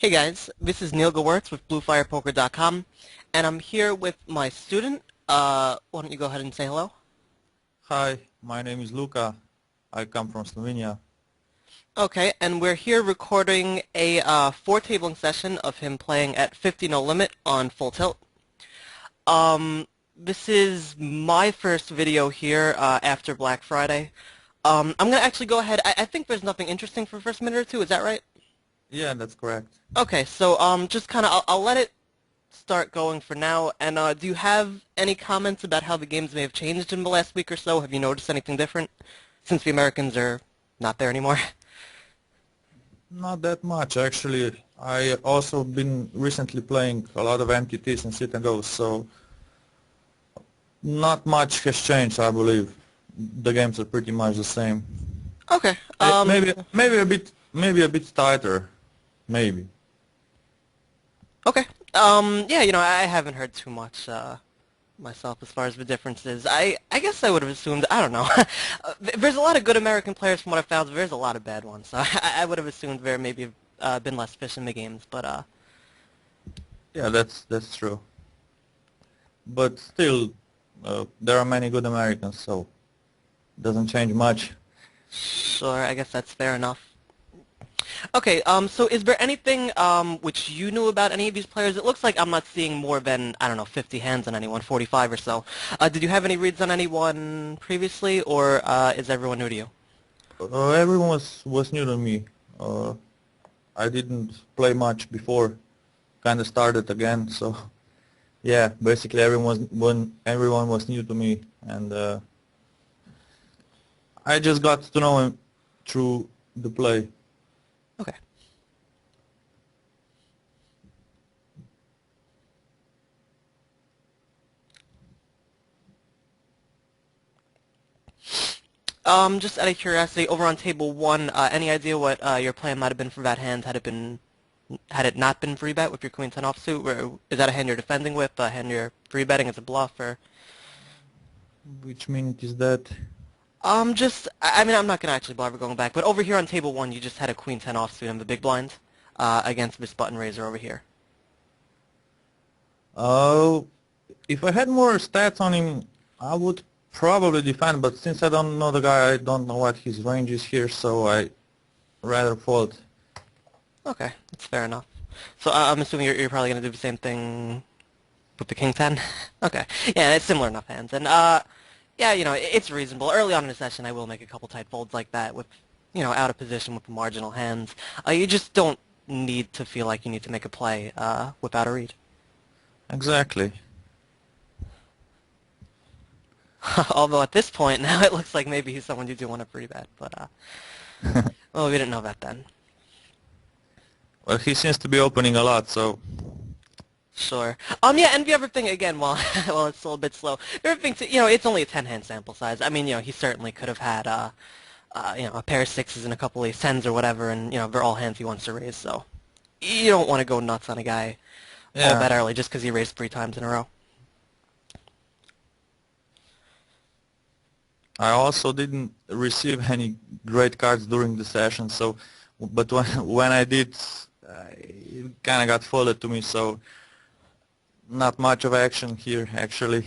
Hey guys, this is Neil Gewirtz with BlueFirePoker.com, and I'm here with my student. Why don't you go ahead and say hello? Hi, my name is Luka. I come from Slovenia. Okay, and we're here recording a four-tabling session of him playing at 50 no limit on full tilt. This is my first video here after Black Friday. I'm gonna actually go ahead. I think there's nothing interesting for the first minute or two. Is that right? Yeah, that's correct. Okay, so just kind of I'll let it start going for now. And do you have any comments about how the games may have changed in the last week or so? Have you noticed anything different since the Americans are not there anymore? Not that much actually. I also been recently playing a lot of MTTs and sit and goes, so not much has changed, I believe. The games are pretty much the same. Okay. Maybe a bit tighter, maybe. Okay. Yeah, I haven't heard too much myself as far as the differences. I guess I would have assumed, I don't know. There's a lot of good American players from what I've found, but there's a lot of bad ones. So I would have assumed there maybe been less fish in the games, but Yeah, that's true. But still, there are many good Americans, so doesn't change much. sure, I guess that's fair enough. Okay, so is there anything which you knew about any of these players? It looks like I'm not seeing more than, I don't know, 50 hands on anyone, 45 or so. Did you have any reads on anyone previously, or is everyone new to you? Everyone was new to me. I didn't play much before. Kind of started again, so yeah, basically everyone was new to me, and I just got to know him through the play. Okay. Just out of curiosity, over on table one, any idea what your plan might have been for that hand had it not been free bet with your queen ten offsuit? Or is that a hand you're defending with, a hand you're free betting as a bluff, or? Which minute is that? I mean, I'm not gonna actually bother going back, but over here on table one, you just had a queen ten offsuit in the big blind, against this button raiser over here. Oh, if I had more stats on him, I would probably defend, but since I don't know the guy, I don't know what his range is here, so I rather fold. Okay, that's fair enough. So I'm assuming you're probably gonna do the same thing with the king ten. Okay, yeah, it's similar enough hands, and yeah, it's reasonable. Early on in the session, I will make a couple tight folds like that with, out of position with the marginal hands. You just don't need to feel like you need to make a play without a read. Exactly. Although at this point now it looks like maybe he's someone you do want to free bet, but well, we didn't know that then. Well, he seems to be opening a lot, so Sure. Yeah, and the other thing again, while while it's still a bit slow, the other thing too, it's only a 10-hand sample size. I mean, he certainly could have had a pair of sixes and a couple ace tens or whatever, and they're all hands he wants to raise. So you don't want to go nuts on a guy all yeah. that early just because he raised 3 times in a row. I also didn't receive any great cards during the session, so but when I did, it kind of got folded to me, so not much of action here actually.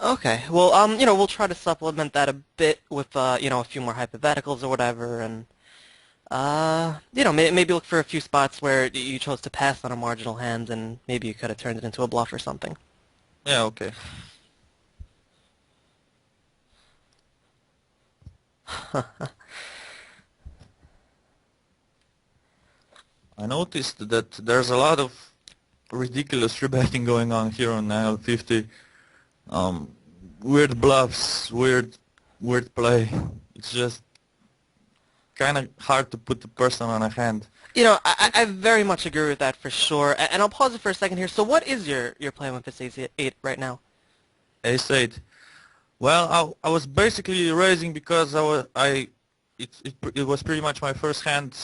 Okay. Well, we'll try to supplement that a bit with a few more hypotheticals or whatever, and maybe look for a few spots where you chose to pass on a marginal hand, and maybe you could have turned it into a bluff or something. Yeah, okay. I noticed that there's a lot of ridiculous rebetting going on here on NL50. Weird bluffs, weird play. It's just kind of hard to put the person on a hand. I very much agree with that for sure, and I'll pause it for a second here. So what is your plan with this ace-8 right now? Ace-8. Well, I was basically raising because it was pretty much my first hand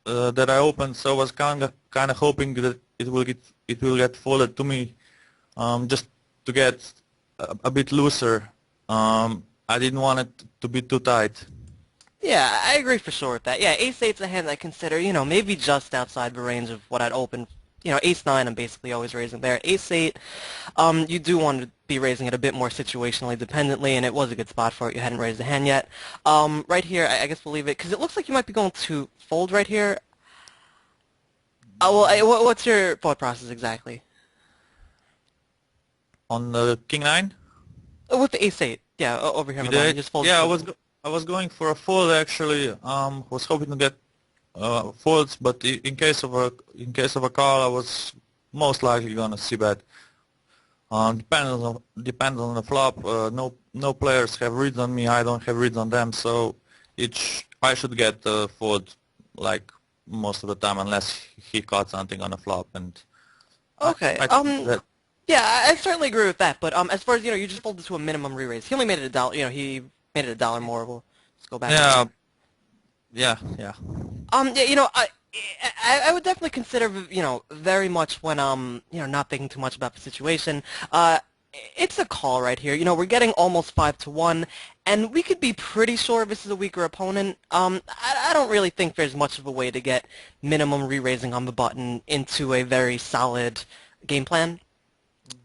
that I opened, so I was kind of hoping that it will get folded to me, just to get a bit looser. I didn't want it to be too tight. Yeah, I agree for sure with that. Yeah, ace-eight's a hand I consider, maybe just outside the range of what I'd open. Ace-nine I'm basically always raising there. Ace-eight, you do want to be raising it a bit more situationally dependently, and it was a good spot for it. You hadn't raised a hand yet. Right here, I guess we'll leave it, because it looks like you might be going to fold right here. Well, what's your thought process exactly? On the king nine. With the ace-eight, yeah, over here on With the button, you the just fold. yeah, I was going for a fold actually. Was hoping to get folds, but in case of a call, I was most likely gonna see bet. Depends on the flop. No players have reads on me. I don't have reads on them, so I should get fold like most of the time unless he caught something on the flop, and Okay. I think that Yeah, I certainly agree with that. But as far as you just folded to a minimum re-raise. He only made it a dollar. He made it a dollar more. We'll let's go back over yeah here. yeah. Yeah, I would definitely consider, very much when not thinking too much about the situation. It's a call right here. We're getting almost 5-1, and we could be pretty sure this is a weaker opponent. I don't really think there's much of a way to get minimum re-raising on the button into a very solid game plan.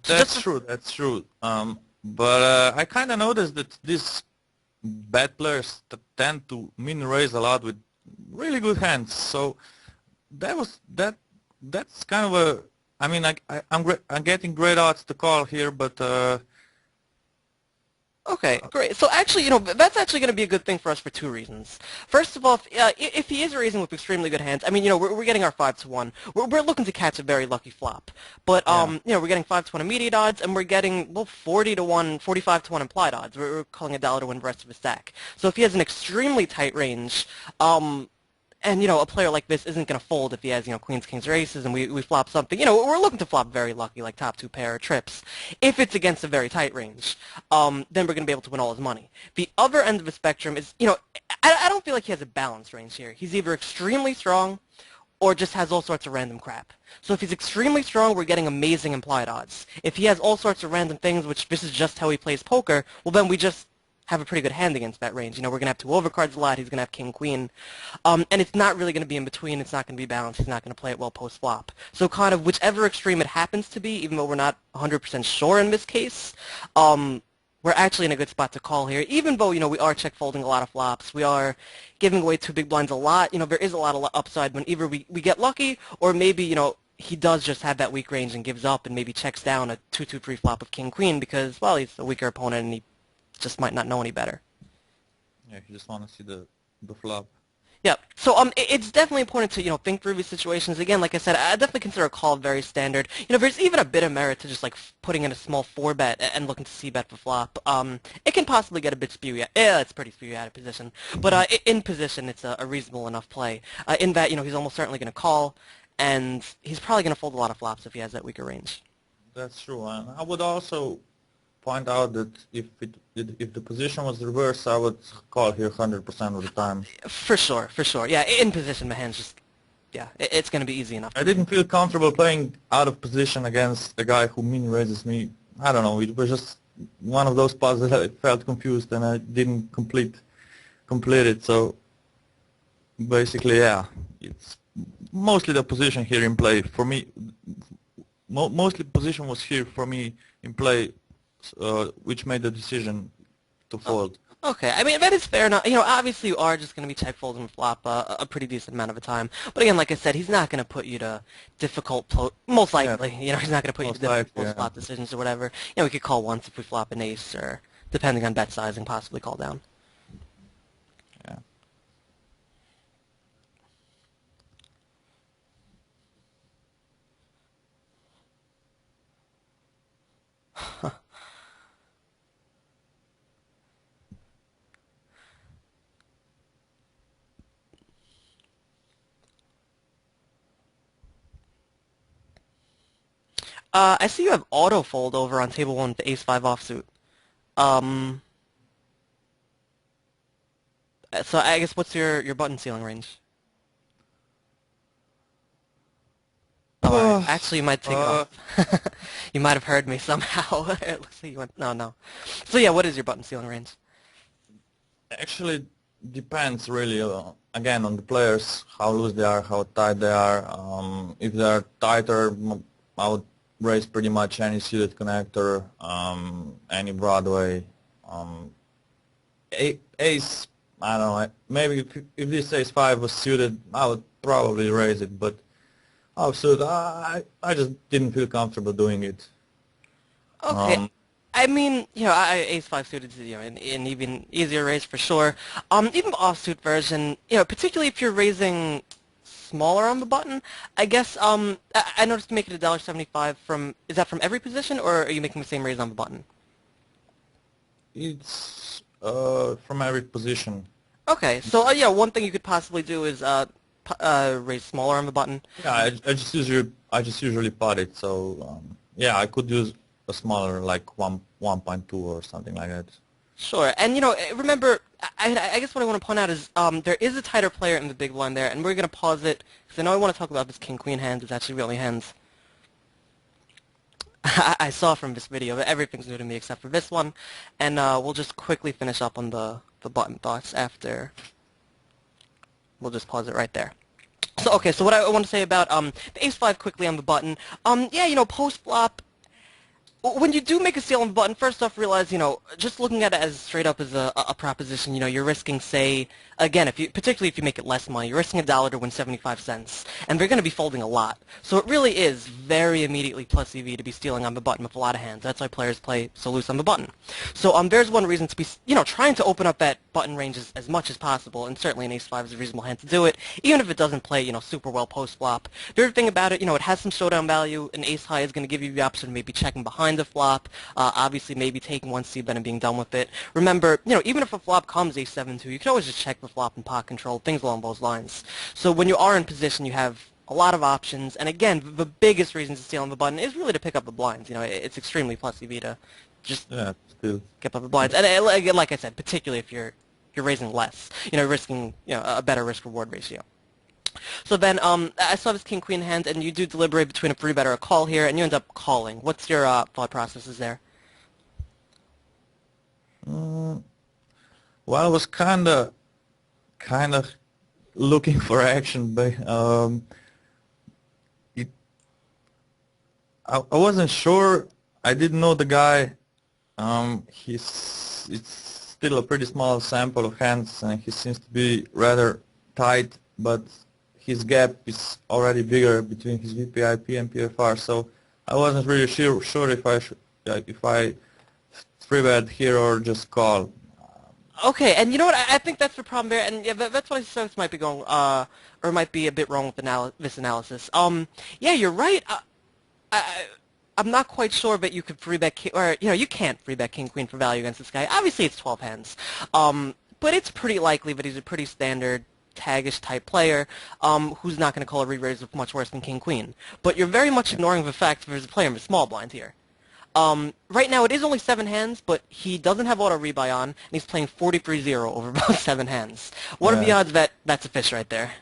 So That's just true. That's true. But I kind of noticed that these bad players tend to min raise a lot with really good hands. So that was that. That's kind of a. I mean, I'm getting great odds to call here, but Okay, great. So actually, that's actually going to be a good thing for us for two reasons. First of all, if he is raising with extremely good hands, I mean, we're getting our 5-1. We're looking to catch a very lucky flop. But, yeah, we're getting 5-1 immediate odds, and we're getting, well, 40-1, 45-1 implied odds. We're calling a dollar to win the rest of his stack. So if he has an extremely tight range, and, a player like this isn't going to fold if he has, queens, kings, or aces, and we flop something. We're looking to flop very lucky, like top two pair or trips. If it's against a very tight range, then we're going to be able to win all his money. The other end of the spectrum is, I don't feel like he has a balanced range here. He's either extremely strong or just has all sorts of random crap. So if he's extremely strong, we're getting amazing implied odds. If he has all sorts of random things, which this is just how he plays poker, well, then we just have a pretty good hand against that range. We're going to have two overcards a lot. He's going to have king, queen. And it's not really going to be in between. It's not going to be balanced. He's not going to play it well post-flop. So kind of whichever extreme it happens to be, even though we're not 100% sure in this case, we're actually in a good spot to call here. Even though, we are check folding a lot of flops. We are giving away two big blinds a lot. There is a lot of upside when either we get lucky or maybe, he does just have that weak range and gives up and maybe checks down a 2-2 flop of king, queen because, well, he's a weaker opponent and he just might not know any better. yeah. You just want to see the flop. Yeah. So it's definitely important to think through these situations. Again, like I said, I definitely consider a call very standard. There's even a bit of merit to just like putting in a small 4-bet and looking to c-bet for flop. It can possibly get a bit spewy. Yeah, it's pretty spewy out of position. But in position, it's a reasonable enough play. In that he's almost certainly going to call, and he's probably going to fold a lot of flops if he has that weaker range. That's true, and I would also point out that if the position was reversed, I would call here 100% of the time. For sure, for sure. Yeah, in position, my hand's just, yeah, it's going to be easy enough. I didn't feel comfortable playing out of position against a guy who min raises me. I don't know. It was just one of those spots that I felt confused and I didn't complete it. So basically, yeah, it's mostly the position here in play for me. Mostly position was here for me in play, which made the decision to fold. Okay, I mean, that is fair enough. Obviously you are just going to be check folding flop a pretty decent amount of the time. But again, like I said, he's not going to put you to difficult, most Yeah, likely, he's not going to put you to most likely, difficult yeah. flop decisions or whatever. We could call once if we flop an ace or, depending on bet sizing, possibly call down. Yeah. I see you have auto fold over on table one with the ace-5 offsuit. Um, so I guess what's your button ceiling range? Oh, all right. Actually, you might take it off. You might have heard me somehow. It looks like you went, no, no. So yeah, what is your button ceiling range? Actually, depends really, again, on the players, how loose they are, how tight they are. If they are tighter, I would raise pretty much any suited connector, any Broadway. Ace, I don't know, maybe if this ace 5 was suited, I would probably raise it, but offsuit, I just didn't feel comfortable doing it. Okay. Um, I mean, ace five suited is, an even easier raise for sure. Even offsuit version, particularly if you're raising smaller on the button, I guess, I noticed you make it $1.75 from, is that from every position, or are you making the same raise on the button? it's from every position. Okay, so, yeah, one thing you could possibly do is, raise smaller on the button. Yeah, I just usually pot it, so yeah, I could use a smaller like 1.2 or something like that. Sure, and remember, I guess what I want to point out is there is a tighter player in the big blind there, and we're going to pause it, because I know I want to talk about this king-queen hand. It's actually really hands I saw from this video, but everything's new to me except for this one, and we'll just quickly finish up on the button thoughts after. We'll just pause it right there. So, okay, so what I want to say about the ace-5 quickly on the button, yeah, post-flop, when you do make a steal on the button, first off, realize, just looking at it as straight up as a proposition, you're risking, say, again, particularly if you make it less money, you're risking $1 to win 75 cents, and they're going to be folding a lot. So it really is very immediately plus EV to be stealing on the button with a lot of hands. That's why players play so loose on the button. So there's one reason to be, trying to open up that button range as much as possible, and certainly an ace-5 is a reasonable hand to do it, even if it doesn't play, super well post-flop. The other thing about it, it has some showdown value. An ace-high is going to give you the option of maybe checking behind the flop, obviously maybe taking one c-bet and being done with it. Remember, even if a flop comes ace-7-2, you can always just check the flop and pot control, things along those lines. So when you are in position, you have a lot of options, and again, the biggest reason to steal on the button is really to pick up the blinds. It's extremely plus EV to just Yeah, still. get up the blinds. And like I said, particularly if you're raising less, risking a better risk-reward ratio. So then, I saw this king-queen hand, and you do deliberate between a free bet or a call here, and you end up calling. What's your thought processes there? Well, I was kind of looking for action, but it, I wasn't sure. I didn't know the guy. It's still a pretty small sample of hands, and he seems to be rather tight, but his gap is already bigger between his VPIP and PFR, so I wasn't really sure if I free bet here or just call. Okay, and you know what? I think that's the problem there, and yeah, that's what I sense might be going, or might be a bit wrong with this analysis. Yeah, you're right. I, I'm not quite sure, but you could free bet, or you can't free bet king queen for value against this guy. Obviously, it's 12 hands, but it's pretty likely that he's a pretty standard taggish type player who's not going to call a re-raise with much worse than king queen. But you're very much ignoring the fact that there's a player in the small blind here. Right now it is only 7 hands, but he doesn't have auto rebuy on, and he's playing 43-0 over about 7 hands. What are the odds that that's a fish right there?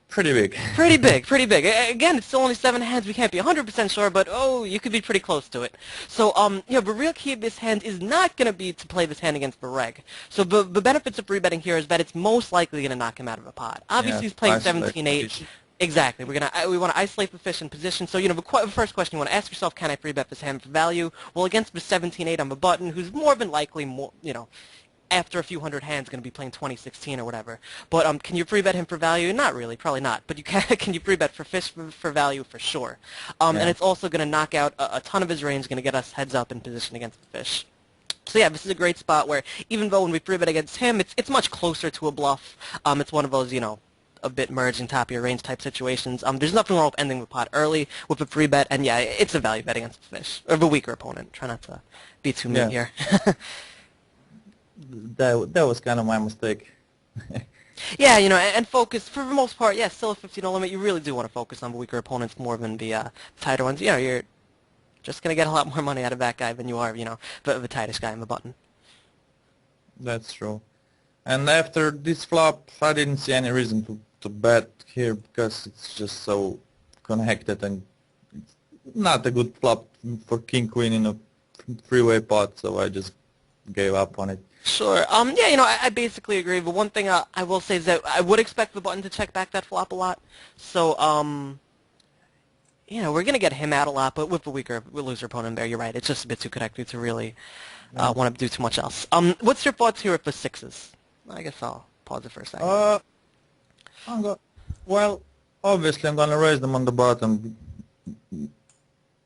Pretty big. Pretty big, pretty big. Again, it's still only 7 hands. We can't be 100% sure, but oh, you could be pretty close to it. So, the real key of this hand is not going to be to play this hand against the reg. So the benefits of rebetting here is that it's most likely going to knock him out of a pot. Obviously, he's playing 17-8. Exactly. We want to isolate the fish in position. So, the first question you want to ask yourself, can I free bet this hand for value? Well, against the 17-8 on the button, who's more than likely after a few hundred hands going to be playing 2016 or whatever. But can you free bet him for value? Not really, probably not. But you can you free bet for fish for value for sure. And it's also going to knock out a ton of his range, going to get us heads up in position against the fish. So yeah, this is a great spot where even though when we free bet against him, it's much closer to a bluff. It's one of those, a bit merging top of your range type situations. There's nothing wrong with ending the pot early with a free bet, and yeah, it's a value bet against the fish, or the weaker opponent. Try not to be too mean here. That was kind of my mistake. Yeah, and focus, for the most part, yeah, still a 50 no limit. You really do want to focus on the weaker opponents more than the tighter ones. You're just going to get a lot more money out of that guy than you are, the tightest guy in the button. That's true. And after this flop, I didn't see any reason to bet here because it's just so connected and it's not a good flop for king queen in a three-way pot, so I just gave up on it. Sure. Yeah, I basically agree. But one thing I will say is that I would expect the button to check back that flop a lot. So, we're going to get him out a lot, but with a looser opponent there, you're right. It's just a bit too connected to really Yeah. want to do too much else. What's your thoughts here for sixes? I guess I'll pause it for a second. I'm go well, obviously I'm gonna raise them on the bottom.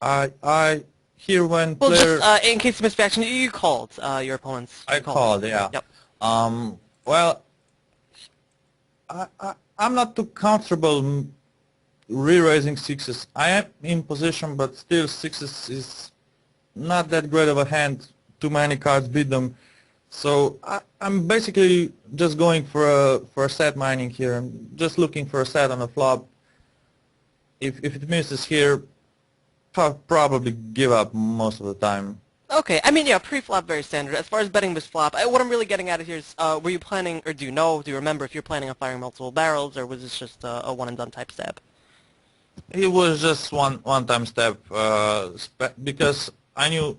I hear when Well, player just in case of misreaction, you called your opponents. I You called. called, yeah. Yep. Well, I'm not too comfortable re-raising sixes. I am in position, but still sixes is not that great of a hand. Too many cards beat them. So I'm basically just going for a set mining here. I'm just looking for a set on the flop. If it misses here, probably give up most of the time. Okay, I mean, yeah, pre-flop very standard. As far as betting this flop, what I'm really getting at here is, were you planning, or do you remember if you're planning on firing multiple barrels, or was this just a one-and-done type stab? It was just one time step because I knew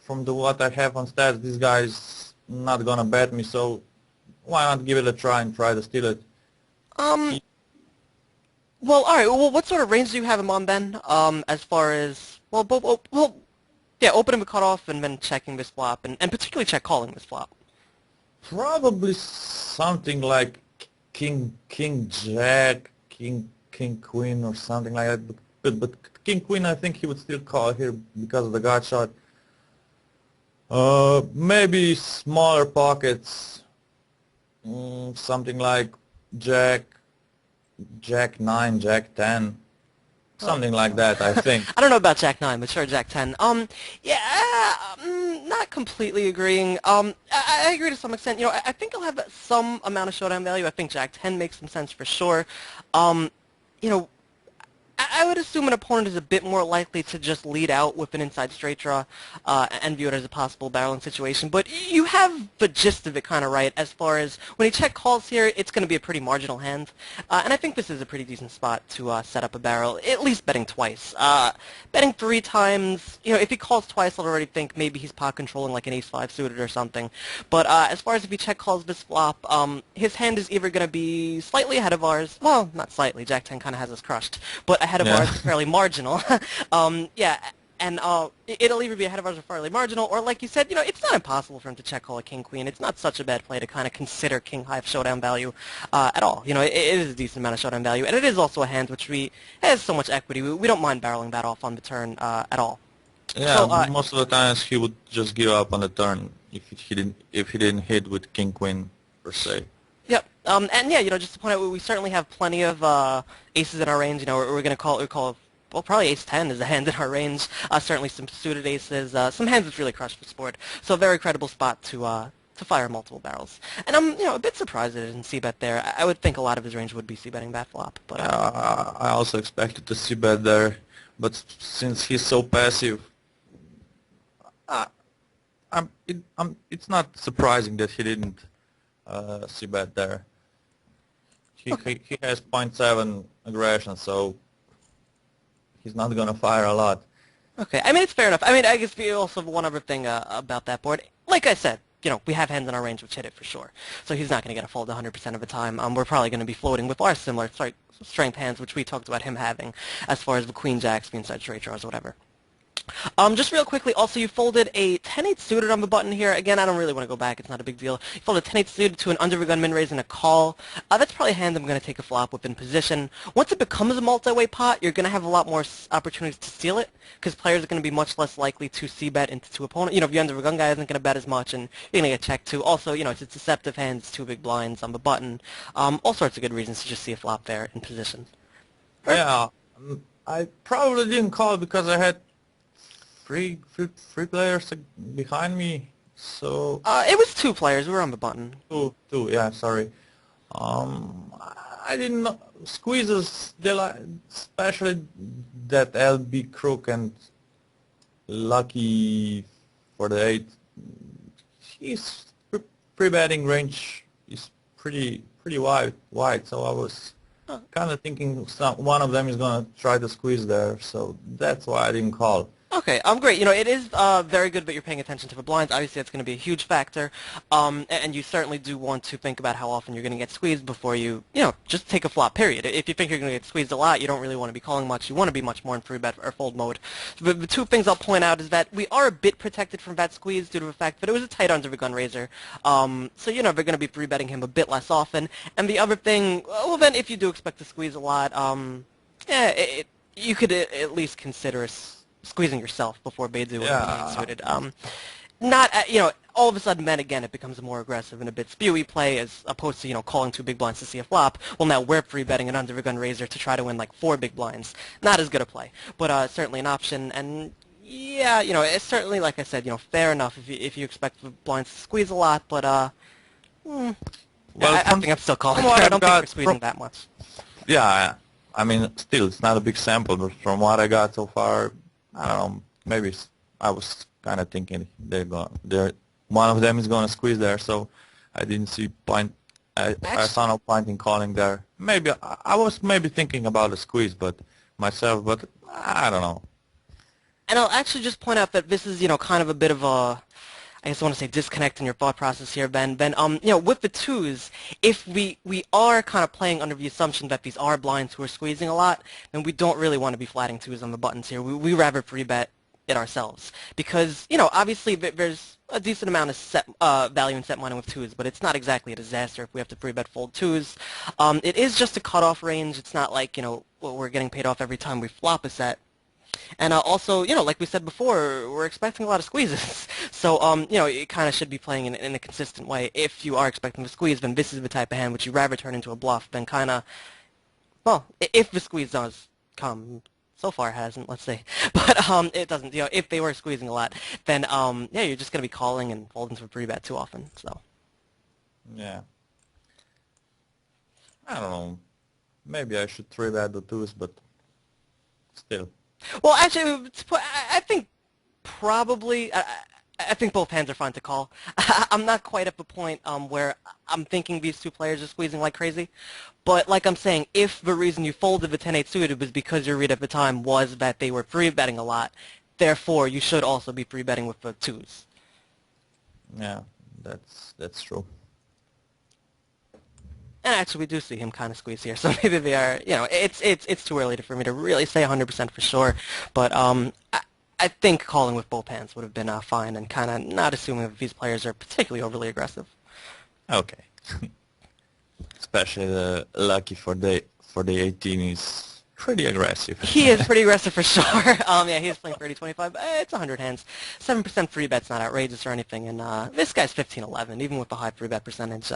from what I have on stats, this guy's not gonna bet me. So why not give it a try and try to steal it? Um, well, all right. Well, what sort of range do you have him on then? As far as yeah, opening the cutoff and then checking this flop, and particularly check calling this flop. Probably something like King Jack, King Queen or something like that. But King Queen, I think he would still call here because of the gut shot. Maybe smaller pockets, something like Jack 9, Jack 10, something like that, I think. I don't know about Jack 9, but sure, Jack 10. Yeah, not completely agreeing. I agree to some extent. I think he'll have some amount of showdown value. I think Jack 10 makes some sense for sure. You know, I would assume an opponent is a bit more likely to just lead out with an inside straight draw and view it as a possible barreling situation. But you have the gist of it kind of right as far as when he check calls here, it's going to be a pretty marginal hand. And I think this is a pretty decent spot to set up a barrel, at least betting twice. Betting three times, if he calls twice, I'll already think maybe he's pot controlling like an ace-5 suited or something. But as far as if he check calls this flop, his hand is either going to be slightly ahead of ours. Well, not slightly. Jack 10 kind of has us crushed. But ahead of ours is fairly marginal. Yeah, and it'll either be ahead of ours or fairly marginal, or like you said, it's not impossible for him to check call a king-queen. It's not such a bad play to kind of consider king-high showdown value at all. It is a decent amount of showdown value, and it is also a hand which has so much equity. We don't mind barreling that off on the turn at all. Yeah, So, most of the times he would just give up on the turn if he didn't hit with king queen per se. Yep. And yeah, just to point out, we certainly have plenty of aces in our range. We're going to call well, probably ace-10 is a hand in our range. Certainly some suited aces, some hands which really crush the sport. So a very credible spot to fire multiple barrels. And I'm, a bit surprised that it didn't c-bet there. I would think a lot of his range would be c-betting that flop. But I also expected to see bet there, but since he's so passive, it's not surprising that he didn't see bet there. He has 0.7 aggression, so he's not gonna fire a lot. okay, I mean, it's fair enough. I mean, I guess we also have one other thing about that board. Like I said, we have hands in our range which hit it for sure. So he's not going to get a fold 100% of the time. We're probably going to be floating with our similar strength hands, which we talked about him having, as far as the queen jacks, the inside straight draws, whatever. Just real quickly, also you folded a 10-8 suited on the button here. Again, I don't really want to go back. It's not a big deal. You folded a 10-8 suited to an under the gun min raise and a call. That's probably a hand I'm going to take a flop with in position. Once it becomes a multi-way pot, you're going to have a lot more opportunities to steal it because players are going to be much less likely to c-bet into two opponents. If the under the gun guy isn't going to bet as much and you're going to get checked too. Also, it's a deceptive hand. It's two big blinds on the button. All sorts of good reasons to just see a flop there in position. Yeah, I probably didn't call because I had three players behind me, so It was two players. We were on the button. two, yeah, sorry. I didn't know squeezes. They like, especially that LB crook and lucky for the 8. His pre-betting range is pretty wide. So I was kind of thinking one of them is gonna try to squeeze there. So that's why I didn't call. Okay, great. It is very good that you're paying attention to the blinds. Obviously, that's going to be a huge factor, and you certainly do want to think about how often you're going to get squeezed before just take a flop. Period. If you think you're going to get squeezed a lot, you don't really want to be calling much. You want to be much more in free bet or fold mode. The two things I'll point out is that we are a bit protected from that squeeze due to the fact that it was a tight under the gun raiser. So they're going to be free betting him a bit less often. And the other thing, well, then if you do expect to squeeze a lot, yeah, you could at least consider squeezing yourself before Beidzu would be suited. Not, all of a sudden then again it becomes a more aggressive and a bit spewy play as opposed to, calling two big blinds to see a flop. Well, now we're free betting an under the gun raiser to try to win like four big blinds. Not as good a play, but certainly an option. And yeah, it's certainly, like I said, fair enough if you expect the blinds to squeeze a lot, but well, I think I'm still calling. I don't think we're squeezing that much. Yeah, I mean, still, it's not a big sample, but from what I got so far, I don't know, maybe I was kind of thinking one of them is going to squeeze there, so I didn't see point. I saw no point in calling there. Maybe I was maybe thinking about a squeeze, but I don't know. And I'll actually just point out that this is, kind of a bit of a, I guess I want to say disconnect in your thought process here, Ben. Ben, with the twos, if we are kind of playing under the assumption that these are blinds who are squeezing a lot, then we don't really want to be flatting twos on the buttons here. We rather free bet it ourselves because, obviously there's a decent amount of set value in set money with twos, but it's not exactly a disaster if we have to free bet fold twos. It is just a cutoff range. It's not like, we're getting paid off every time we flop a set. And also, like we said before, we're expecting a lot of squeezes. So, it kind of should be playing in a consistent way. If you are expecting to squeeze, then this is the type of hand which you rather turn into a bluff than kind of, well, if the squeeze does come. So far it hasn't, let's see. But it doesn't, if they were squeezing a lot, then, yeah, you're just going to be calling and folding to a free bet too often, so. Yeah. I don't know. Maybe I should three bet the twos, but still. Well, actually, I think probably, I think both hands are fine to call. I'm not quite at the point where I'm thinking these two players are squeezing like crazy. But like I'm saying, if the reason you folded the 10-8 suited was because your read at the time was that they were free betting a lot, therefore you should also be free betting with the twos. Yeah, that's true. And actually, we do see him kind of squeeze here, so maybe they are. It's too early for me to really say 100% for sure. But I think calling with both hands would have been fine, and kind of not assuming that these players are particularly overly aggressive. Okay. Especially the lucky for the 18 is pretty aggressive. He is pretty aggressive for sure. Yeah, he is playing 30-25. It's 100 hands. 7% free bet's not outrageous or anything, and this guy's 15-11, even with the high free bet percentage.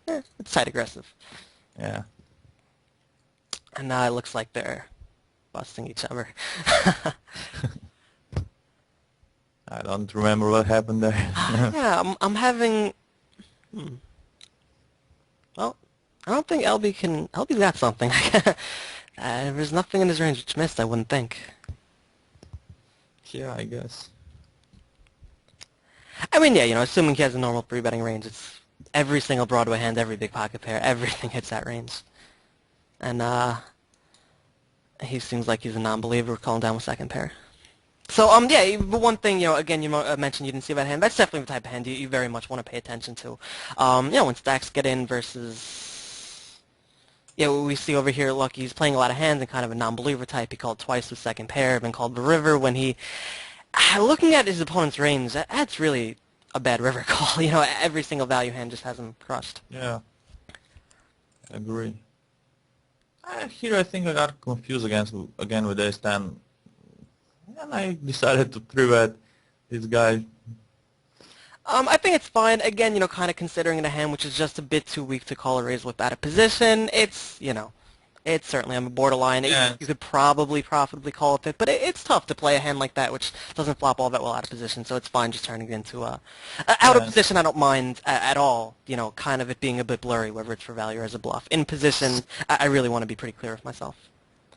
It's tight aggressive. Yeah. And now it looks like they're busting each other. I don't remember what happened there. Yeah, I'm having. Well, I don't think LB's got something. There's nothing in his range which missed, I wouldn't think. Yeah, I guess. I mean, yeah, assuming he has a normal free betting range, it's every single Broadway hand, every big pocket pair, everything hits that range. And he seems like he's a non-believer calling down with second pair. So, yeah, the one thing, again, you mentioned you didn't see that hand. That's definitely the type of hand you very much want to pay attention to. When stacks get in versus, what we see over here, look, he's playing a lot of hands and kind of a non-believer type. He called twice with second pair, been called the river when he, looking at his opponent's range, that's really a bad river call. Every single value hand just has him crushed. Yeah, I agree. Here I think I got confused again with ace-10. And I decided to three-bet this guy. I think it's fine. Again, kind of considering it a hand which is just a bit too weak to call a raise with out of position. It's, it's certainly on the borderline. Yeah. You could probably profitably call with it, but it's tough to play a hand like that which doesn't flop all that well out of position, so it's fine just turning it into out of position. I don't mind at all, kind of it being a bit blurry, whether it's for value or as a bluff. In position, I really want to be pretty clear with myself.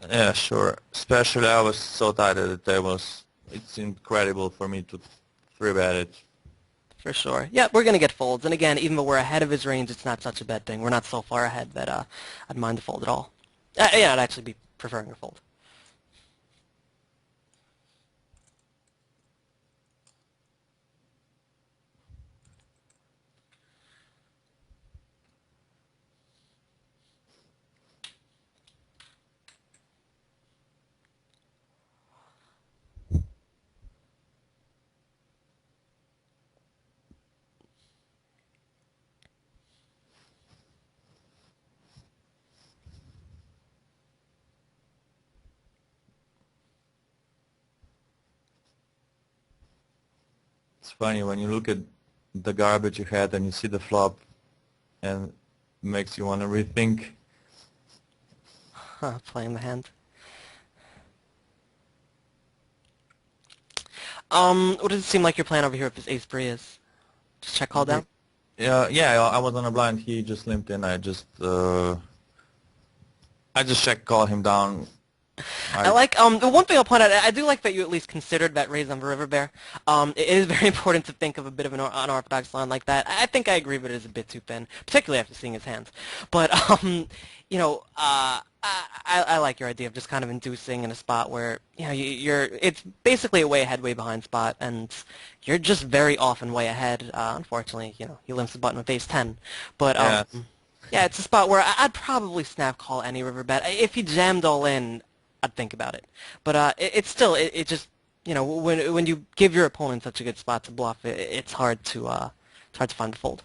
Yeah, sure. Especially I was so tight at the tables. It's incredible for me to three-bet it. For sure. Yeah, we're going to get folds. And again, even though we're ahead of his range, it's not such a bad thing. We're not so far ahead that I'd mind the fold at all. Yeah, I'd actually be preferring a fold. it's funny when you look at the garbage you had and you see the flop, and makes you want to rethink. Playing the hand. What does it seem like your plan over here with this ace three is? Just check call down? Yeah, I was on a blind. He just limped in. I just check call him down. I like, the one thing I'll point out, I do like that you at least considered that raise on the river bear. It is very important to think of a bit of an unorthodox line like that. I think I agree, but it is a bit too thin, particularly after seeing his hands. But, you know, I like your idea of just kind of inducing in a spot where, you know, it's basically a way ahead, way behind spot, and you're just very often way ahead. Unfortunately, you know, he limps the button with ace 10. But, Yeah. yeah, it's a spot where I'd probably snap call any river bet. If he jammed all in, I'd think about it. But it's still, it just, you know, when you give your opponent such a good spot to bluff, it's hard to find the fold.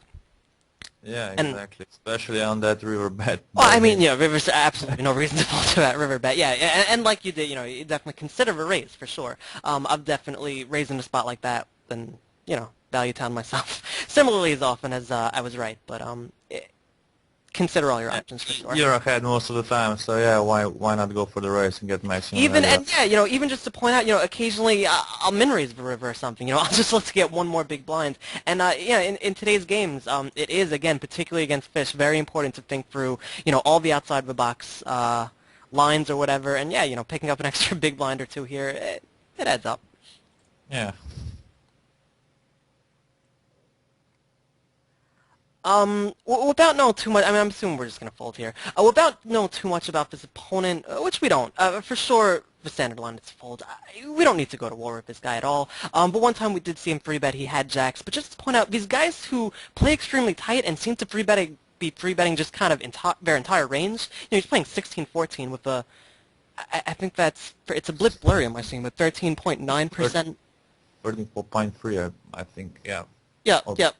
Yeah, And, exactly. Especially on that river bet. well, I mean, yeah, river's absolutely no reason to fold to that river bet. Yeah, and like you did, you know, you definitely consider a raise for sure. I've definitely raised in a spot like that, then, you know, value town myself. Similarly as often as I was right, but consider all your options for sure. You're ahead most of the time, so yeah, why not go for the race and get maximum Even, value? and yeah, you know, even just to point out, you know, occasionally I'll min raise the river or something, you know, I'll just look to get one more big blind. And yeah, in today's games, it is, again, particularly against fish, very important to think through, you know, all the outside of the box lines or whatever, and yeah, you know, picking up an extra big blind or two here, it adds up. Yeah. Without knowing too much, I mean, I'm assuming we're just going to fold here. Without knowing too much about this opponent, which we don't, for sure, the standard line is fold. We don't need to go to war with this guy at all. But one time we did see him free bet, he had jacks. But just to point out, these guys who play extremely tight and seem to be free betting just kind of their entire range, you know, he's playing 16-14 with a, I think it's a blip blurry, am I seeing, with 13.9%. 34.3, I think, yeah. Yeah, Oh. yeah.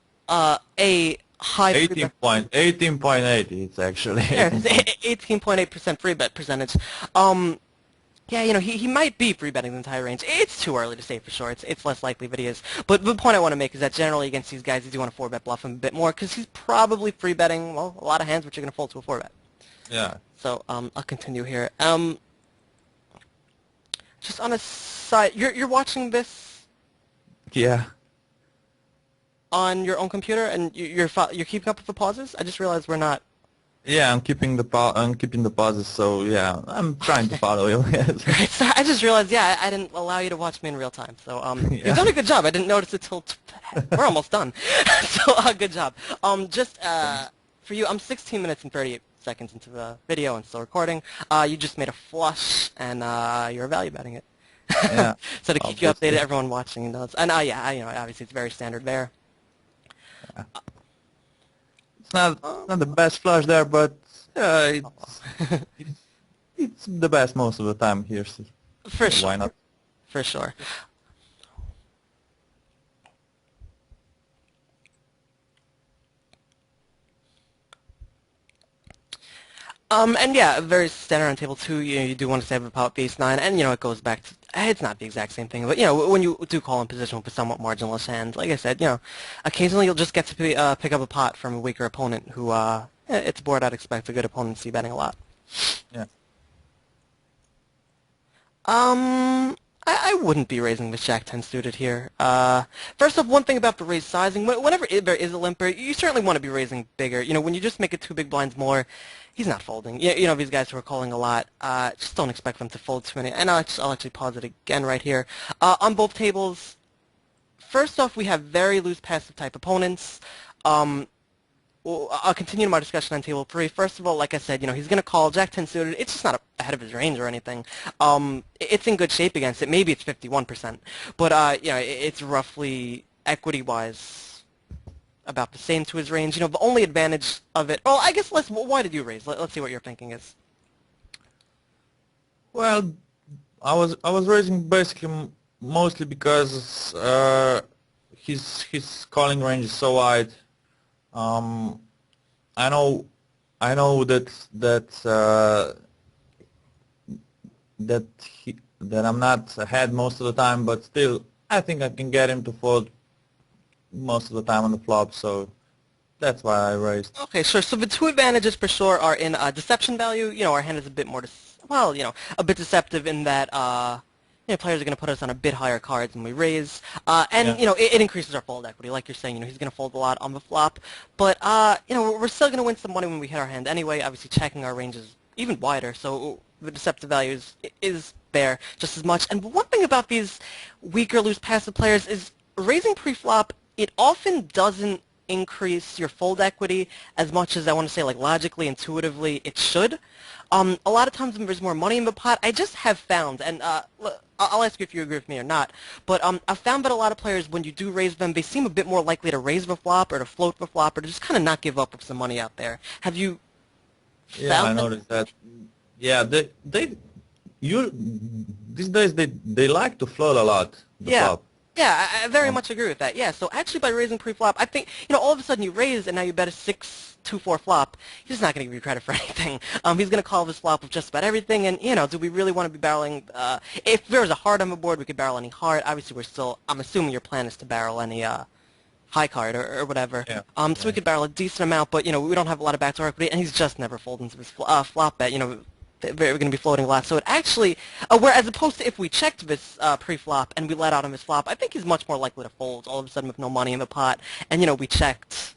A high 18.8 it's actually. 18.8% free bet percentage. Yeah, you know, he might be free betting the entire range. It's too early to say for sure. It's less likely that he is. But the point I want to make is that generally against these guys, you do want to 4-bet bluff him a bit more because he's probably free betting, well, a lot of hands which are going to fold to a 4-bet. Yeah. So I'll continue here. Just on a side, you're watching this Yeah. on your own computer and you're keeping up with the pauses? I just realized we're not. Yeah, I'm keeping the pauses, so yeah, I'm trying to follow you. Yes. Right, so I just realized, yeah, I didn't allow you to watch me in real time. So Yeah. you've done a good job. I didn't notice it till we're almost done. So good job. Just for you, I'm 16 minutes and 38 seconds into the video and still recording. You just made a flush and you're value betting it. Yeah. So to keep you updated, everyone watching knows. And yeah, you know, obviously it's very standard there. It's not the best flush there, but it's the best most of the time here. So For sure. why not? For sure. And yeah, very standard on table 2, you know, you do want to save about base 9, and you know, it goes back to, it's not the exact same thing, but you know, when you do call in position with a somewhat marginless hand, like I said, you know, occasionally you'll just get to pick up a pot from a weaker opponent who, it's a board I'd expect a good opponent to see betting a lot. Yeah. I wouldn't be raising with Jack-10 suited here. First off, one thing about the raise sizing, whenever there is a limper, you certainly want to be raising bigger. You know, when you just make it 2 big blinds more, he's not folding. You know, these guys who are calling a lot, just don't expect them to fold too many. And I'll actually pause it again right here. On both tables, first off, we have very loose passive type opponents. Well, I'll continue my discussion on table 3. First of all, like I said, you know, he's going to call Jack-10 suited. It's just not ahead of his range or anything. It's in good shape against it. Maybe it's 51%. But, you know, it's roughly equity-wise about the same to his range. You know, the only advantage of it... Well, I guess why did you raise? Let's see what your thinking is. Well, I was raising basically mostly because his calling range is so wide. I know that I'm not ahead most of the time, but still, I think I can get him to fold most of the time on the flop, so that's why I raised. Okay, sure. So the two advantages for sure are in deception value. Our hand is a bit more, well, a bit deceptive in that, players are going to put us on a bit higher cards when we raise. And, Yeah. it increases our fold equity. Like you're saying, he's going to fold a lot on the flop. But, we're still going to win some money when we hit our hand anyway. Obviously, checking our range is even wider, so the deceptive value is there just as much. And one thing about these weaker loose passive players is raising pre-flop, it often doesn't increase your fold equity as much as I want to say, like, logically, intuitively, it should. A lot of times when there's more money in the pot, I just have found, and I'll ask you if you agree with me or not, but I've found that a lot of players, when you do raise them, they seem a bit more likely to raise the flop or to float the flop or to just kind of not give up with some money out there. Have you Yeah, I found that? noticed that. Yeah, you these days they like to float a lot the Yeah. flop. Yeah, I very Um, much agree with that. Yeah, so actually by raising pre-flop, I think, all of a sudden you raise and now you bet a 6-2-4 flop. He's not going to give you credit for anything. He's going to call this flop with just about everything, and, do we really want to be barreling? If there was a heart on the board, we could barrel any heart. Obviously, I'm assuming your plan is to barrel any high card or whatever. yeah, So we yeah. could barrel a decent amount, but, we don't have a lot of backdoor equity, and he's just never folding to this flop bet. We're going to be floating a lot. So it actually, whereas opposed to if we checked this pre-flop and we let out on this flop, I think he's much more likely to fold all of a sudden with no money in the pot. And, we checked.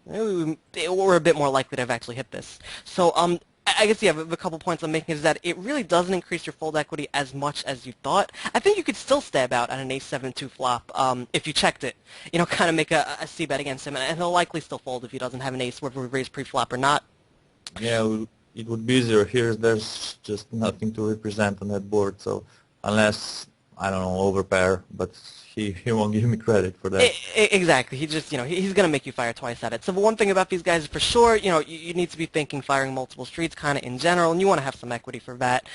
We're a bit more likely to have actually hit this. So I guess, yeah, the couple points I'm making is that it really doesn't increase your fold equity as much as you thought. I think you could still stab out at an ace-7-2 flop if you checked it. Kind of make a c-bet against him, and he'll likely still fold if he doesn't have an ace, whether we raise pre-flop or not. Yeah, it would be easier. Here, there's just nothing to represent on that board. So unless I don't know overpair, but he won't give me credit for that. Exactly. He just, he's going to make you fire twice at it. So the one thing about these guys is for sure, you need to be thinking firing multiple streets kind of in general, and you want to have some equity for that,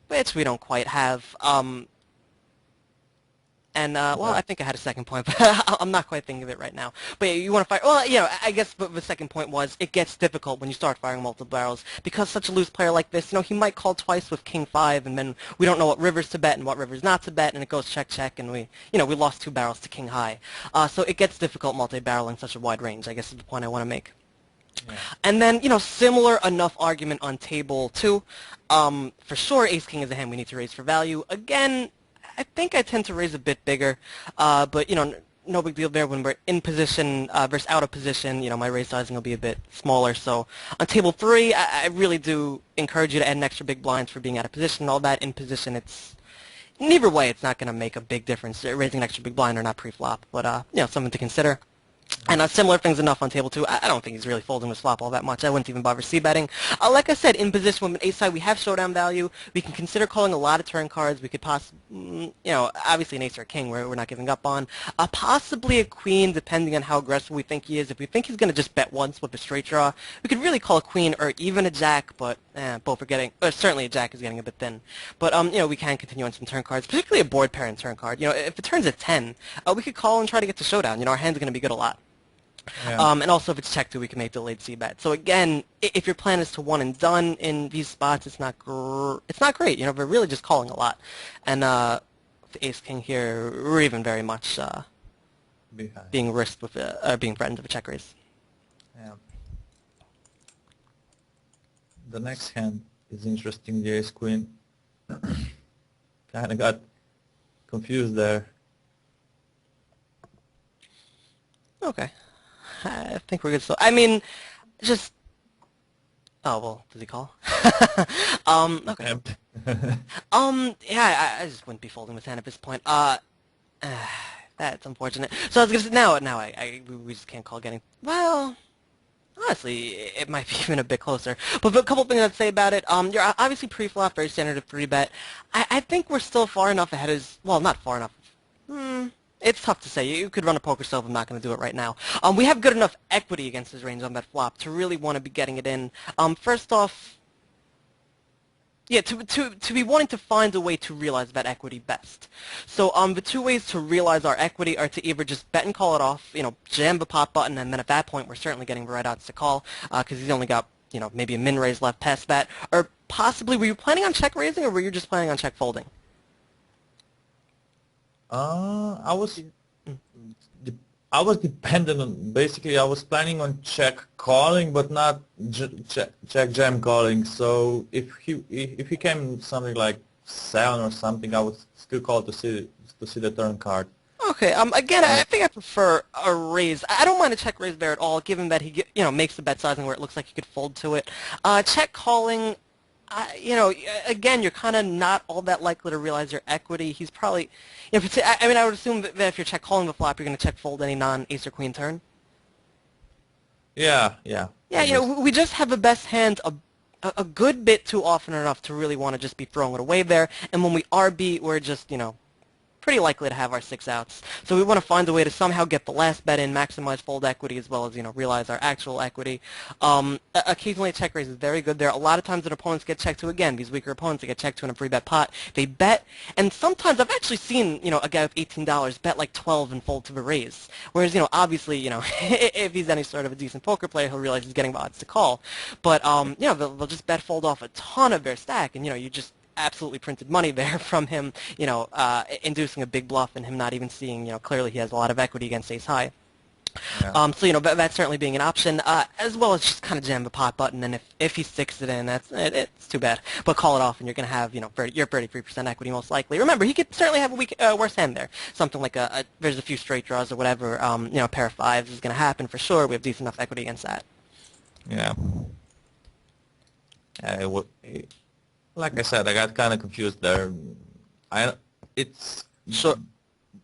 which we don't quite have. And, well, I think I had a second point, but I'm not quite thinking of it right now. But yeah, you want to fire, well, I guess the second point was it gets difficult when you start firing multiple barrels. Because such a loose player like this, he might call twice with king 5, and then we don't know what rivers to bet and what rivers not to bet, and it goes check, check, and we lost 2 barrels to king high. So it gets difficult multi-barreling such a wide range, I guess is the point I want to make. Yeah. And then, similar enough argument on table 2. For sure, ace-king is a hand we need to raise for value. Again, I think I tend to raise a bit bigger, but, no big deal there when we're in position versus out of position. My raise sizing will be a bit smaller. So on table 3, I really do encourage you to add an extra big blinds for being out of position and all that. In position, neither way, it's not going to make a big difference, raising an extra big blind or not pre-flop, but, something to consider. And similar things enough on table 2. I don't think he's really folding this flop all that much. I wouldn't even bother c-betting. Like I said, in position with an ace side, we have showdown value. We can consider calling a lot of turn cards. We could possibly, obviously an ace or a king we're not giving up on. Possibly a queen, depending on how aggressive we think he is. If we think he's going to just bet once with a straight draw, we could really call a queen or even a jack, but both are getting, or certainly a jack is getting a bit thin. But, we can continue on some turn cards, particularly a board pair and turn card. If it turns at 10, we could call and try to get to showdown. Our hand's going to be good a lot. Yeah. And also, if it's checked to, we can make delayed c-bet. So again, if your plan is to one and done in these spots, it's not great. We're really just calling a lot. And with ace king here, we're even very much Behind. being risked with being threatened with a check raise. Yeah. The next hand is interesting. The ace queen. Kind of got confused there. Okay, I think we're good. So I mean, just oh well, does he call? Okay. Yeah, I just wouldn't be folding this hand at this point. That's unfortunate. So I was gonna say now we just can't call getting well. Honestly, it might be even a bit closer. But a couple things I'd say about it. You're obviously pre-flop, very standard 3-bet. I think we're still far enough ahead as well, not far enough. It's tough to say. You could run a poker stove. I'm not going to do it right now. We have good enough equity against his range on that flop to really want to be getting it in. First off, yeah, to be wanting to find a way to realize that equity best. So the two ways to realize our equity are to either just bet and call it off, jam the pot button, and then at that point we're certainly getting the right odds to call because he's only got, maybe a min raise left past that. Or possibly, were you planning on check raising or were you just planning on check folding? I was I was dependent on, basically I was planning on check calling, but not check jam calling. So if he came something like 7 or something, I would still call to see the turn card. Okay. Again, Uh, I think I prefer a raise. I don't mind a check raise there at all, given that makes the bet sizing where it looks like he could fold to it. Check calling. Again, you're kind of not all that likely to realize your equity. He's probably, I mean, I would assume that if you're check calling the flop, you're going to check fold any non-ace or queen turn. yeah, Yeah, I guess. we just have the best hands a good bit too often enough to really want to just be throwing it away there. And when we are beat, we're just, pretty likely to have our 6 outs. So we want to find a way to somehow get the last bet in, maximize fold equity, as well as, realize our actual equity. Occasionally a check raise is very good there. A lot of times when opponents get checked to, again, these weaker opponents, they get checked to in a free bet pot. They bet, and sometimes I've actually seen, a guy with $18 bet like 12 and fold to the raise. Whereas, obviously, if he's any sort of a decent poker player, he'll realize he's getting the odds to call. But, they'll just bet fold off a ton of their stack, and, you just absolutely printed money there from him, inducing a big bluff and him not even seeing, clearly he has a lot of equity against ace high. Yeah. So, that's certainly being an option, as well as just kind of jam the pot button, and if he sticks it in, it's too bad. But call it off, and you're going to have, your 33% equity most likely. Remember, he could certainly have a weak, worse hand there. Something like there's a few straight draws or whatever, a pair of fives is going to happen for sure. We have decent enough equity against that. Yeah. Like I said, I got kind of confused there. I it's Sure.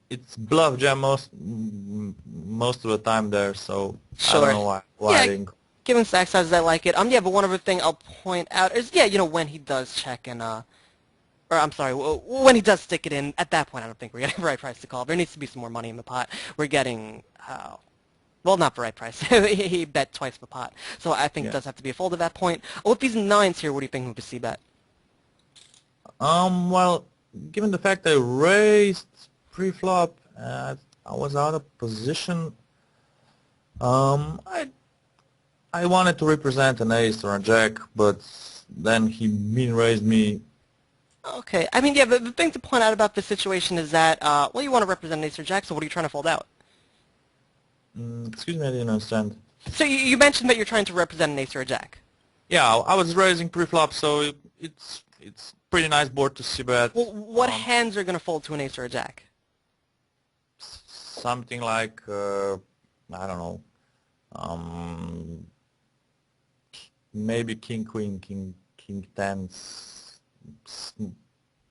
it's bluff jam most of the time there, so I don't Sure. know why I Yeah, didn't. given stack sizes, I like it. Yeah, but one other thing I'll point out is, yeah, when he does check and, or I'm sorry, when he does stick it in, at that point I don't think we're getting the right price to call. There needs to be some more money in the pot. We're getting, well, not the right price. He bet twice the pot. So I think it Yeah. does have to be a fold at that point. With these 9s here, what do you think of a C-bet? Well, given the fact I raised pre-flop, I was out of position. I wanted to represent an ace or a jack, but then he min raised me. Okay. I mean, yeah, the thing to point out about this situation is that, well, you want to represent an ace or jack, so what are you trying to fold out? Excuse me, I didn't understand. So you mentioned that you're trying to represent an ace or a jack. Yeah, I was raising pre-flop, so it's pretty nice board to see bet. Well, what hands are going to fold to an ace or a jack? Something like I don't know, maybe king queen, king tens,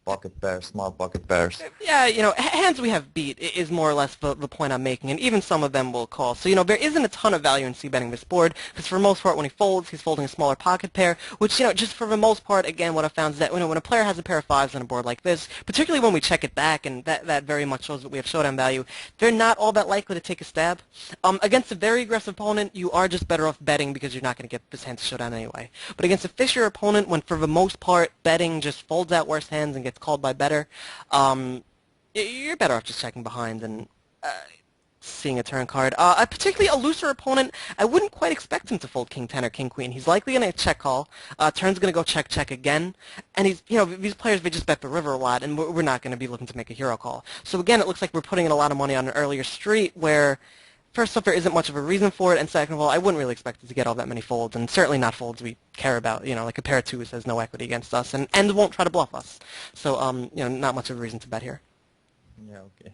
pocket pairs, small pocket pairs. Yeah, hands we have beat is more or less the point I'm making, and even some of them will call. So, there isn't a ton of value in c-betting this board, because for the most part when he folds, he's folding a smaller pocket pair, which, just for the most part, again, what I've found is that, when a player has a pair of 5s on a board like this, particularly when we check it back, and that very much shows that we have showdown value, they're not all that likely to take a stab. Against a very aggressive opponent, you are just better off betting because you're not going to get this hand to showdown anyway. But against a fishier opponent, when for the most part, betting just folds out worse hands and gets called by better, you're better off just checking behind and seeing a turn card. Particularly a looser opponent, I wouldn't quite expect him to fold king 10 or king queen. He's likely going to check call. Turn's going to go check check again, and he's these players, they just bet the river a lot, and we're not going to be looking to make a hero call. So again, it looks like we're putting in a lot of money on an earlier street where, first off, there isn't much of a reason for it, and second of all, I wouldn't really expect it to get all that many folds, and certainly not folds we care about. Like a pair of 2s has no equity against us, and won't try to bluff us. So, not much of a reason to bet here. Yeah, okay.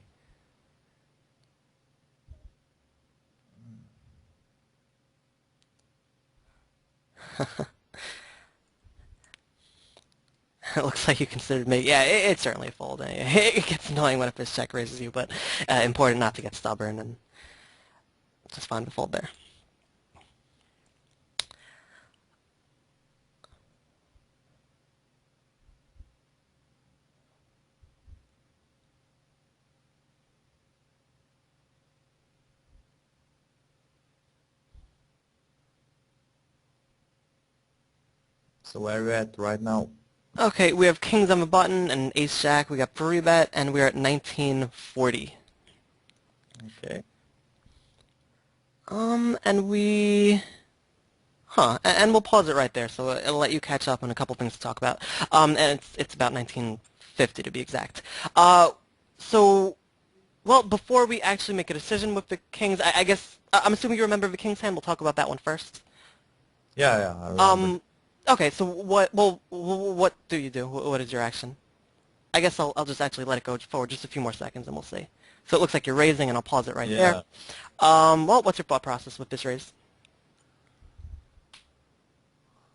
It looks like you considered me. Yeah, it's certainly a fold. It gets annoying when a fish check raises you, but important not to get stubborn and just find the fold there. So where are we at right now? Okay, we have kings on the button and ace jack. We got 3-bet, and we're at 1940. Okay. And we... and we'll pause it right there, so it'll let you catch up on a couple things to talk about. And it's about 1950 to be exact. So Well, before we actually make a decision with the kings, I guess I'm assuming you remember the king's hand. We'll talk about that one first. Yeah, yeah, I remember. Um, okay, so what? Well, what do you do? What is your action? I guess I'll just actually let it go forward just a few more seconds, and we'll see. So it looks like you're raising, and I'll pause it right there. Yeah. Well, what's your thought process with this raise?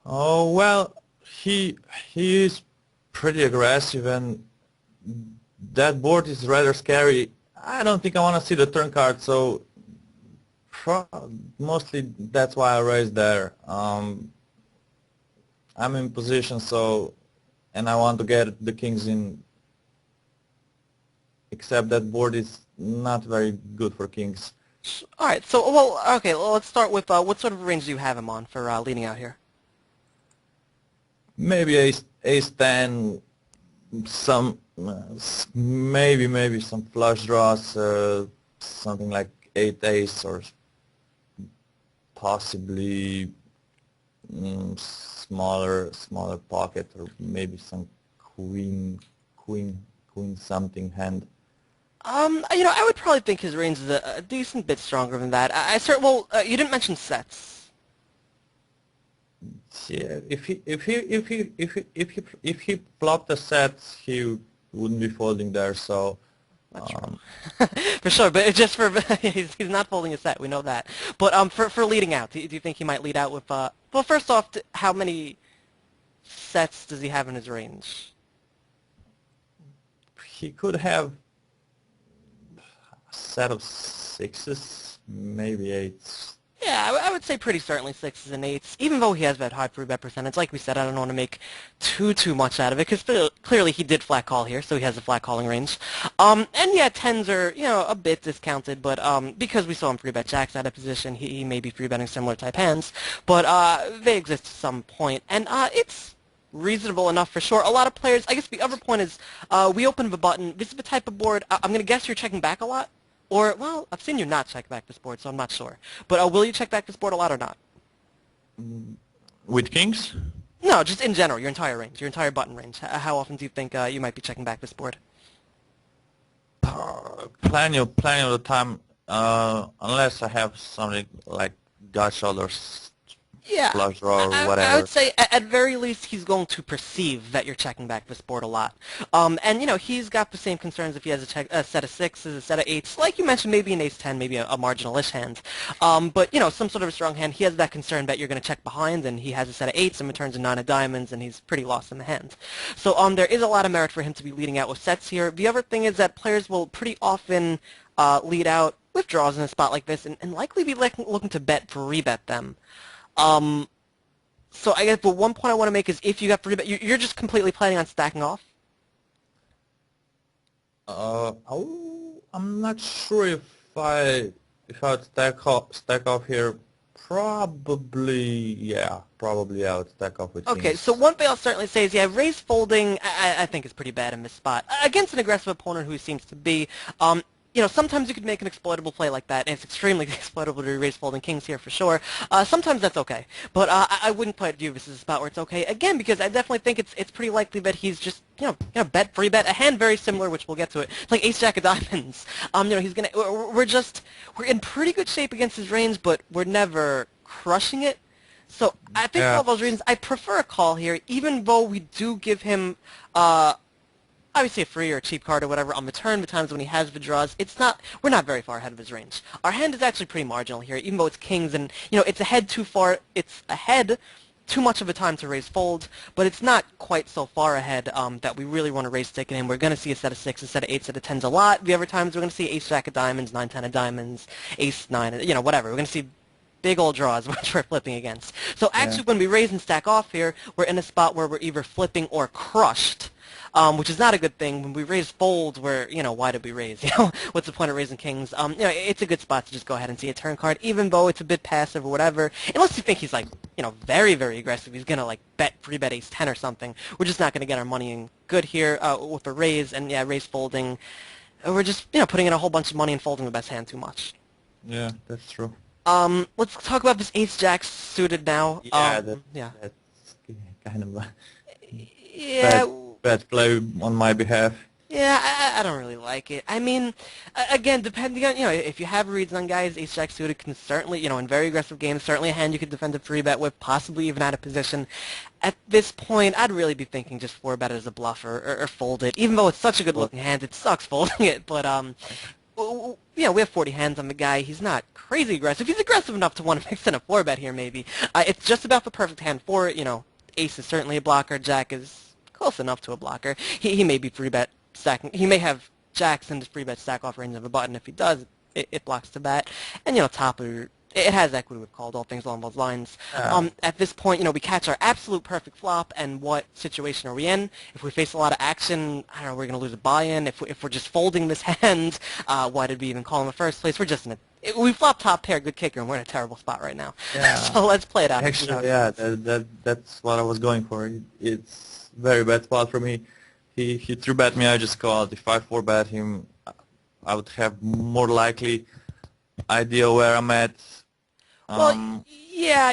Oh well, he is pretty aggressive, and that board is rather scary. I don't think I want to see the turn card, so mostly that's why I raised there. I'm in position, so and I want to get the kings in. Except that board is not very good for kings. All right, so well, okay, well, let's start with what sort of range do you have him on for leading out here? Maybe ace 10, some maybe some flush draws, something like 8 ace or possibly smaller pocket, or maybe some queen something hand. I would probably think his range is a decent bit stronger than that. Well, you didn't mention sets. Yeah, if he flopped the sets, he wouldn't be folding there. So, That's true. For sure, but it's just for he's not folding a set. We know that. But for leading out, do you think he might lead out with? Well, first off, how many sets does he have in his range? he could have a set of sixes, maybe eights. Yeah, I would say pretty certainly sixes and eights, even though he has that high free bet percentage. Like we said, I don't want to make too much out of it, because clearly he did flat call here, so he has a flat calling range. And yeah, tens are, a bit discounted, but because we saw him free bet jacks out of position, he may be free betting similar type hands, but they exist to some point, and it's reasonable enough for sure. A lot of players, I guess the other point is, we open the button. This is the type of board, I'm going to guess you're checking back a lot. Or, well, I've seen you not check back this board, so I'm not sure. But will you check back this board a lot or not? With kings? No, just in general, your entire range, your entire button range. How often do you think you might be checking back this board? Plenty of the time, unless I have something like gut shoulders, Yeah, flush draw, or I whatever. would say at very least he's going to perceive that you're checking back this board a lot. And he's got the same concerns if he has a set of sixes, a set of eights, like you mentioned, maybe an ace 10, maybe a marginal-ish hand. But some sort of a strong hand, he has that concern that you're going to check behind, and he has a set of eights and returns a nine of diamonds, and he's pretty lost in the hand. So there is a lot of merit for him to be leading out with sets here. The other thing is that players will pretty often lead out with draws in a spot like this, and likely be looking to bet for rebet them. So I guess, but one point I want to make is if you got free bet, you're just completely planning on stacking off? I'm not sure if I'd stack off here. Probably I would stack off with Okay, kings. so one thing I'll certainly say is, yeah, raise folding, I think is pretty bad in this spot. Against an aggressive opponent who seems to be, sometimes you could make an exploitable play like that, and it's extremely exploitable to raise folding kings here for sure. Sometimes that's okay, but I wouldn't quite view this as a spot where it's okay. Again, because I definitely think it's pretty likely that he's just bet free bet a hand very similar, which we'll get to it. It's like ace jack of diamonds. He's gonna we're in pretty good shape against his range, but we're never crushing it. So I think for all those reasons, I prefer a call here, even though we do give him obviously a free or a cheap card or whatever on the turn, the times when he has the draws. We're not very far ahead of his range. Our hand is actually pretty marginal here, even though it's kings, and it's ahead too far. It's ahead too much of a time to raise fold, but it's not quite so far ahead that we really want to raise stick in him. We're going to see a set of sixes, a set of eights, a set of tens a lot. The other times we're going to see ace jack of diamonds, 9-10 of diamonds, ace 9, whatever. We're going to see big old draws which we're flipping against. So actually when we raise and stack off here, we're in a spot where we're either flipping or crushed. Which is not a good thing. When we raise folds, where why did we raise? What's the point of raising kings? It's a good spot to just go ahead and see a turn card, even though it's a bit passive or whatever. Unless you think he's like, very, very aggressive. He's gonna like free bet ace 10 or something. We're just not gonna get our money in good here with a raise, and raise folding. We're just putting in a whole bunch of money and folding the best hand too much. Yeah, that's true. Let's talk about this ace jack suited now. That's kind of yeah. bad play on my behalf. Yeah, I don't really like it. I mean, again, depending on, if you have reads on guys, ace jack suited can certainly, in very aggressive games, certainly a hand you could defend a 3-bet with, possibly even out of position. At this point, I'd really be thinking just 4-bet as a bluff or fold it. Even though it's such a Or good-looking hand, it sucks folding it. But, we have 40 hands on the guy. He's not crazy aggressive. He's aggressive enough to want to mix in a 4-bet here, maybe. It's just about the perfect hand for it. Ace is certainly a blocker. Jack is close enough to a blocker. He may be 3-bet stacking. He may have jacks in his 3-bet stack off range of a button. If he does, it blocks the bet. And, top of it has equity with called, all things along those lines. yeah, At this point, we catch our absolute perfect flop, and what situation are we in? If we face a lot of action, I don't know, we're going to lose a buy-in. If we're just folding this hand, why did we even call in the first place? We're just in we flop top pair, good kicker, and we're in a terrible spot right now. yeah. So let's play it out. Actually, yeah, that's what I was going for. It's very bad spot for me. He 3-bet me, I just called. If I 4-bet him, I would have more likely idea where I'm at. Well, yeah,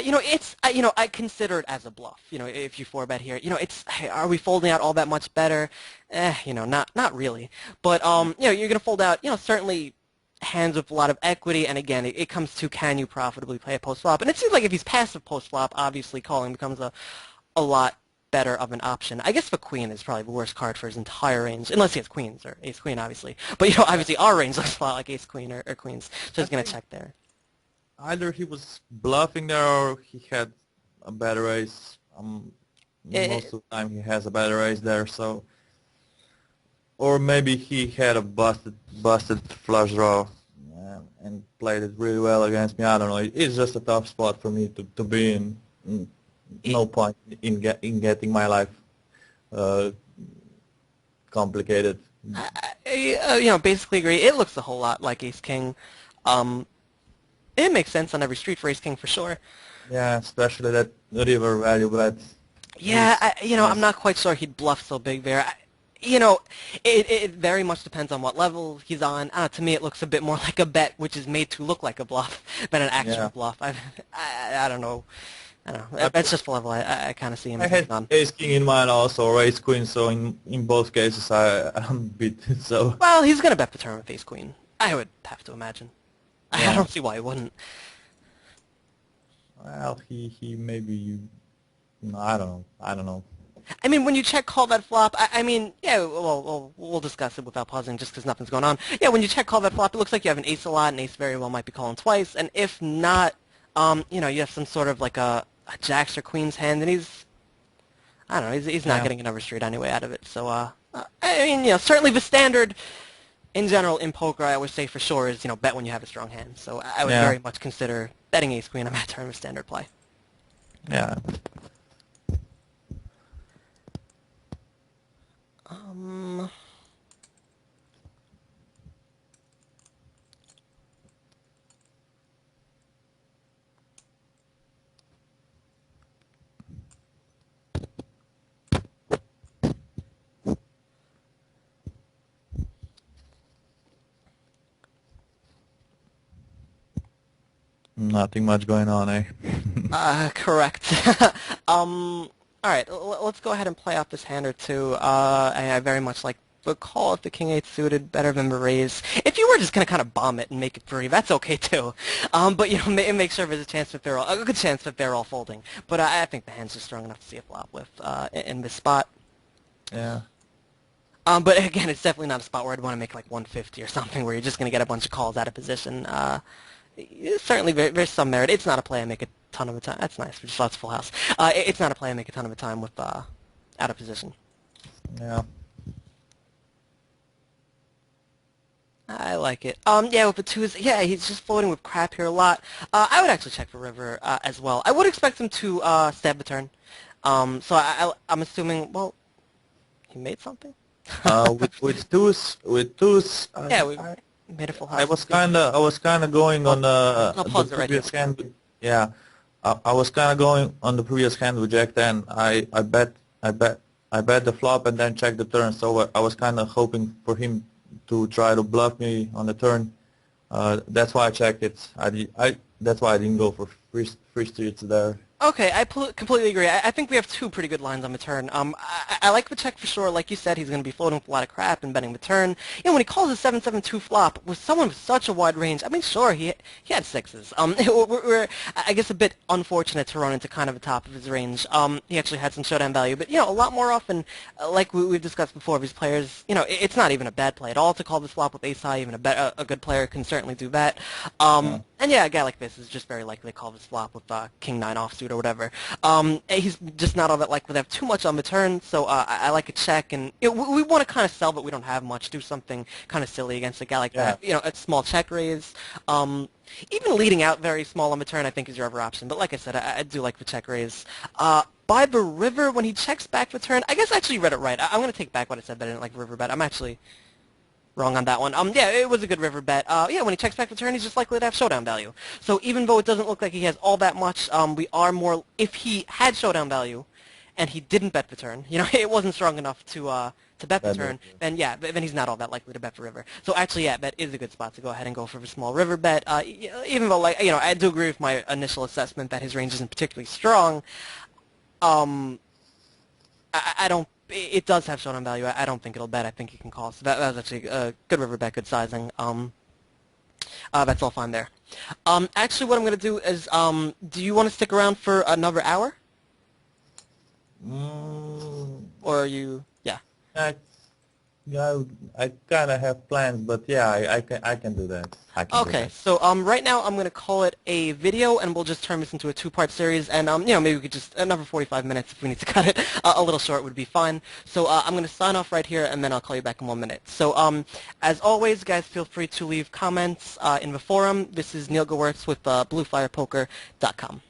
I consider it as a bluff. If you 4-bet here, hey, are we folding out all that much better? Not really. But you're gonna fold out, certainly hands with a lot of equity, and again, it comes to, can you profitably play a post flop? And it seems like if he's passive post flop, obviously calling becomes a lot better of an option. I guess the queen is probably the worst card for his entire range, unless he has queens or ace queen, obviously. But obviously our range looks a lot like ace queen or queens, so I he's gonna think check there. either he was bluffing there or he had a better ace. Eh, Most of the time he has a better ace there, so or maybe he had a busted flush draw and played it really well against me. I don't know. It's just a tough spot for me to be in. No point in getting my life uh, complicated. Basically agree. It looks a whole lot like ace king. Um, it makes sense on every street for ace king for sure. Yeah, especially that river value bet. Yeah, I'm Nice. not quite sure he'd bluff so big there. It very much depends on what level he's on. To me, it looks a bit more like a bet, which is made to look like a bluff than an actual Yeah. bluff. I don't know. I don't know. I, That's just the level I kind of see him I as had being on. ace king in mind also, or ace queen, so in both cases I'm beat. So Well, he's gonna bet the turn with ace queen. I would have to imagine. I yeah. don't see why he wouldn't. Well, he maybe no, I don't know. I don't know. I mean, when you check call that flop, I mean, yeah, well, we'll discuss it without pausing just because nothing's going on. Yeah, when you check call that flop, it looks like you have an ace a lot, and ace very well might be calling twice, and if not, you have some sort of like a jacks or queens hand, and I don't know, he's not Yeah. getting another street anyway out of it, so, I mean, certainly the standard in general in poker, I would say for sure is, bet when you have a strong hand, so I would Yeah. very much consider betting ace queen on that turn of standard play. Yeah. Um, Nothing much going on, eh? Correct. All right, let's go ahead and play out this hand or two. I very much like the call if the king eight suited, better than the raise. If you were just gonna kind of bomb it and make it free, that's okay too. But make sure there's a chance that they're all a good chance that they're all folding. But I think the hand's just strong enough to see a flop with in this spot. Yeah. But again, it's definitely not a spot where I'd want to make like 150 or something where you're just gonna get a bunch of calls out of position. Certainly, there's some merit. It's not a play I make a ton of the time. That's nice. We just lost full house. It's not a play I make a ton of the time with out of position. Yeah. I like it. Yeah, with the twos, yeah, he's just floating with crap here a lot. I would actually check for river as well. I would expect him to stab the turn. So I'm assuming, well, he made something. With twos, Yeah, we made a full house. I was kinda going on I'll the pause it right here. previous hand. Yeah, I was kinda going on the previous hand with Jack 10. I bet the flop and then check the turn. So I was kinda hoping for him to try to bluff me on the turn. That's why I checked it. That's why I didn't go for free streets there. Okay, I completely agree. I think we have two pretty good lines on the turn. I like the check for sure. Like you said, he's going to be floating with a lot of crap and betting the turn. You know, when he calls a 7-7-2 flop with someone with such a wide range, I mean, sure, he had sixes. We're I guess a bit unfortunate to run into kind of the top of his range. He actually had some showdown value, but you know, a lot more often, like we've discussed before, these players, you know, it's not even a bad play at all to call this flop with ace high. Even a good player can certainly do that. Yeah. And yeah, a guy like this is just very likely to call this flop with king nine offsuit or whatever. He's just not all that likely to have too much on the turn, so I like a check. And you know, we want to kind of sell, but we don't have much. Do something kind of silly against a guy like Yeah. that. You know, a small check raise. Even leading out very small on the turn, I think is your other option. But like I said, I do like the check raise. By the river, when he checks back the turn, I guess I actually read it right. I'm going to take back what I said that I didn't like river bet. I'm actually wrong on that one. Yeah, it was a good river bet. Yeah, when he checks back the turn, he's just likely to have showdown value. So even though it doesn't look like he has all that much, we are more, if he had showdown value and he didn't bet the turn, you know, it wasn't strong enough to bet the That turn, is- then yeah, then he's not all that likely to bet the river. So actually, yeah, that is a good spot to go ahead and go for a small river bet. Even though, like, you know, I do agree with my initial assessment that his range isn't particularly strong. Um, I don't. It does have showdown value. I don't think it'll bet. I think it can call. So that was actually a good river bet, good sizing. That's all fine there. Actually, what I'm going to do is, do you want to stick around for another hour, Mm, or are you? Yeah. I, yeah, I kind of have plans, but yeah, I can do that. I can do Okay, that. so right now I'm going to call it a video, and we'll just turn this into a two-part series, and you know, maybe we could just another 45 minutes if we need to cut it. A little short would be fine. So I'm going to sign off right here, and then I'll call you back in 1 minute. So as always, guys, feel free to leave comments in the forum. This is Neil Gewirtz with BlueFirePoker.com.